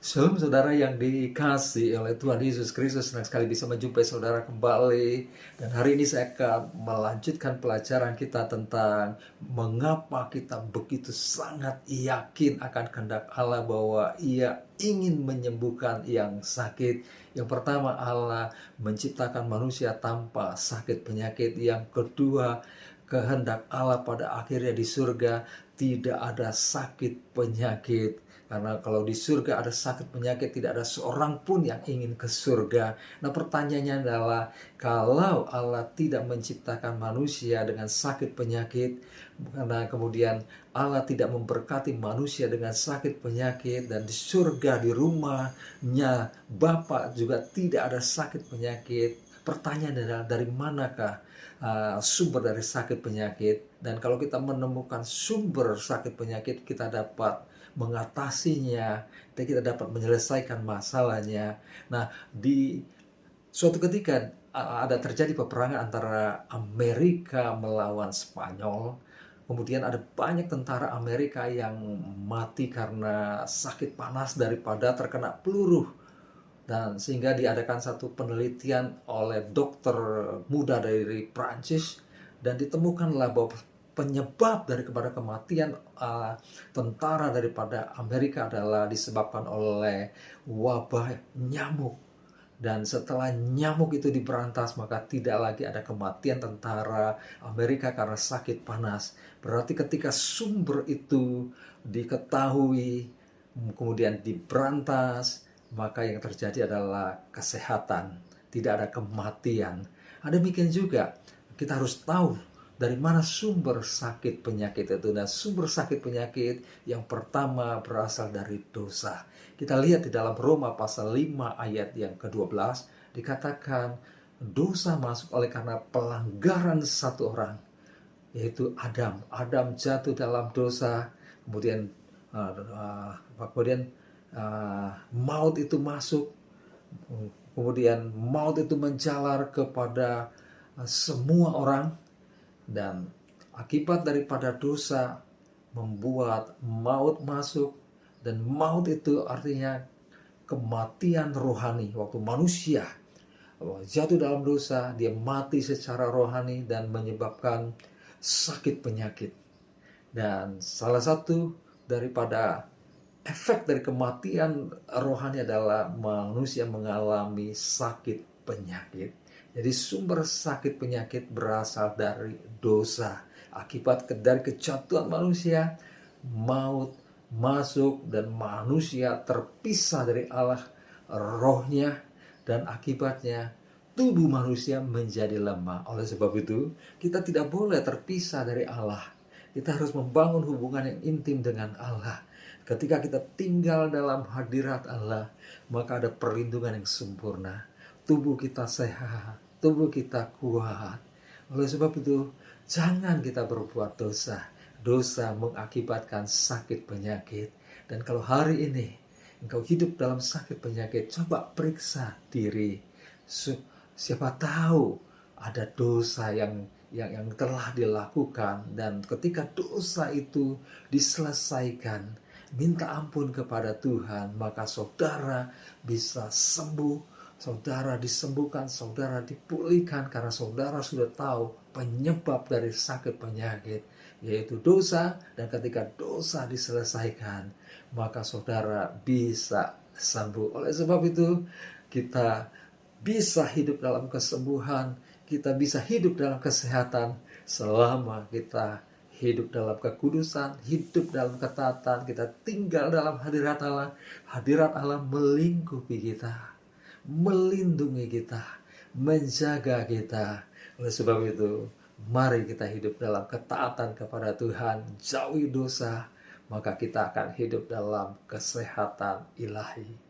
Shalom saudara yang dikasih oleh Tuhan Yesus Kristus. Senang sekali bisa menjumpai saudara kembali. Dan hari ini saya akan melanjutkan pelajaran kita tentang mengapa kita begitu sangat yakin akan kehendak Allah bahwa Ia ingin menyembuhkan yang sakit. Yang pertama, Allah menciptakan manusia tanpa sakit penyakit. Yang kedua, kehendak Allah pada akhirnya di surga tidak ada sakit penyakit. Karena kalau di surga ada sakit penyakit, tidak ada seorang pun yang ingin ke surga. Nah, pertanyaannya adalah, kalau Allah tidak menciptakan manusia dengan sakit penyakit, karena kemudian Allah tidak memberkati manusia dengan sakit penyakit, dan di surga, di rumahnya Bapa juga tidak ada sakit penyakit, pertanyaan adalah dari manakah sumber dari sakit penyakit? Dan kalau kita menemukan sumber sakit penyakit, kita dapat mengatasinya dan kita dapat menyelesaikan masalahnya. Nah, di suatu ketika ada terjadi peperangan antara Amerika melawan Spanyol. Kemudian ada banyak tentara Amerika yang mati karena sakit panas daripada terkena peluru. Dan sehingga diadakan satu penelitian oleh dokter muda dari Prancis, dan ditemukanlah bahwa penyebab daripada kematian tentara daripada Amerika adalah disebabkan oleh wabah nyamuk. Dan setelah nyamuk itu diberantas, maka tidak lagi ada kematian tentara Amerika karena sakit panas. Berarti ketika sumber itu diketahui, kemudian diberantas, maka yang terjadi adalah kesehatan, tidak ada kematian. Demikian juga kita harus tahu dari mana sumber sakit penyakit itu. Nah, sumber sakit penyakit yang pertama berasal dari dosa. Kita lihat di dalam Roma pasal 5 ayat yang ke-12, dikatakan dosa masuk oleh karena pelanggaran satu orang, yaitu Adam. Adam jatuh dalam dosa, kemudian maut itu masuk, kemudian maut itu menjalar kepada semua orang. Dan akibat daripada dosa membuat maut masuk, dan maut itu artinya kematian rohani. Waktu manusia jatuh dalam dosa, dia mati secara rohani dan menyebabkan sakit penyakit. Dan salah satu daripada efek dari kematian rohani adalah manusia mengalami sakit penyakit. Jadi sumber sakit penyakit berasal dari dosa. Akibat dari kejatuhan manusia, maut masuk dan manusia terpisah dari Allah, rohnya, dan akibatnya tubuh manusia menjadi lemah. Oleh sebab itu, kita tidak boleh terpisah dari Allah. Kita harus membangun hubungan yang intim dengan Allah. Ketika kita tinggal dalam hadirat Allah, maka ada perlindungan yang sempurna. Tubuh kita sehat, tubuh kita kuat. Oleh sebab itu, jangan kita berbuat dosa. Dosa mengakibatkan sakit penyakit. Dan kalau hari ini engkau hidup dalam sakit penyakit, coba periksa diri. Siapa tahu ada dosa yang telah dilakukan, dan ketika dosa itu diselesaikan, minta ampun kepada Tuhan, maka saudara bisa sembuh. Saudara disembuhkan, saudara dipulihkan, karena saudara sudah tahu penyebab dari sakit penyakit, yaitu dosa. Dan ketika dosa diselesaikan, maka saudara bisa sembuh. Oleh sebab itu, kita bisa hidup dalam kesembuhan, kita bisa hidup dalam kesehatan selama kita hidup dalam kekudusan, hidup dalam ketaatan, kita tinggal dalam hadirat Allah. Hadirat Allah melingkupi kita, melindungi kita, menjaga kita. Oleh sebab itu, mari kita hidup dalam ketaatan kepada Tuhan, jauhi dosa, maka kita akan hidup dalam kesehatan ilahi.